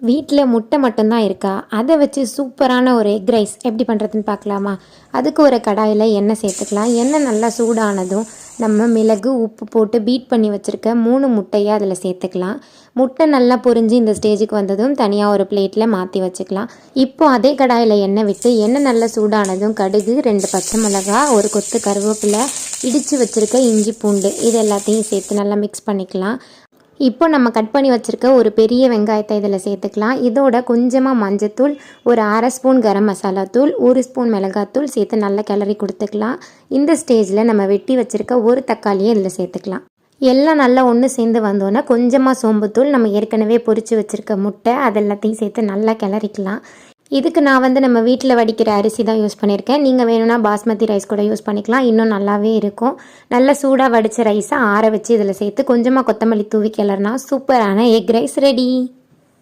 வீட்டில் முட்டை மட்டும்தான் இருக்கா, அதை வச்சு சூப்பரான ஒரு எக் ரைஸ் எப்படி பண்ணுறதுன்னு பார்க்கலாமா? அதுக்கு ஒரு கடாயில் எண்ணெய் சேர்த்துக்கலாம். எண்ணெய் நல்லா சூடானதும் நம்ம மிளகு உப்பு போட்டு பீட் பண்ணி வச்சுருக்க 3 முட்டையை அதில் சேர்த்துக்கலாம். முட்டை நல்லா பொரிஞ்சு இந்த ஸ்டேஜுக்கு வந்ததும் தனியாக ஒரு பிளேட்டில் மாற்றி வச்சுக்கலாம். இப்போது அதே கடாயில் எண்ணெய் விட்டு எண்ணெய் நல்லா சூடானதும் கடுகு, 2 பச்சை மிளகாய், ஒரு கொத்து கருவேப்பிலை, இடித்து வச்சுருக்க இஞ்சி பூண்டு இது எல்லாத்தையும் சேர்த்து நல்லா மிக்ஸ் பண்ணிக்கலாம். இப்போ நம்ம கட் பண்ணி வச்சுருக்க ஒரு பெரிய வெங்காயத்தை இதில் சேர்த்துக்கலாம். இதோட கொஞ்சமாக மஞ்சத்தூள், ஒரு 1/2 ஸ்பூன் கரம் மசாலா தூள், 1 ஸ்பூன் மிளகாத்தூள் சேர்த்து நல்லா கிளறி கொடுத்துக்கலாம். இந்த ஸ்டேஜில் நம்ம வெட்டி வச்சுருக்க ஒரு தக்காளியை இதில் சேர்த்துக்கலாம். எல்லாம் நல்லா ஒன்று சேர்ந்து வந்தோன்னே கொஞ்சமாக சோம்புத்தூள், நம்ம ஏற்கனவே பொரித்து வச்சுருக்க முட்டை அதெல்லாத்தையும் சேர்த்து நல்லா கிளறிக்கலாம். இதுக்கு நான் நம்ம வீட்டில் வடிக்கிற அரிசி தான் யூஸ் பண்ணியிருக்கேன். நீங்கள் வேணும்னா பாஸ்மதி ரைஸ் கூட யூஸ் பண்ணிக்கலாம், இன்னும் நல்லாவே இருக்கும். நல்லா சூடாக வடித்த ரைஸை ஆற வச்சு இதில் சேர்த்து கொஞ்சமாக கொத்தமல்லி தூவி கிளறினா சூப்பரான எக் ரைஸ் ரெடி.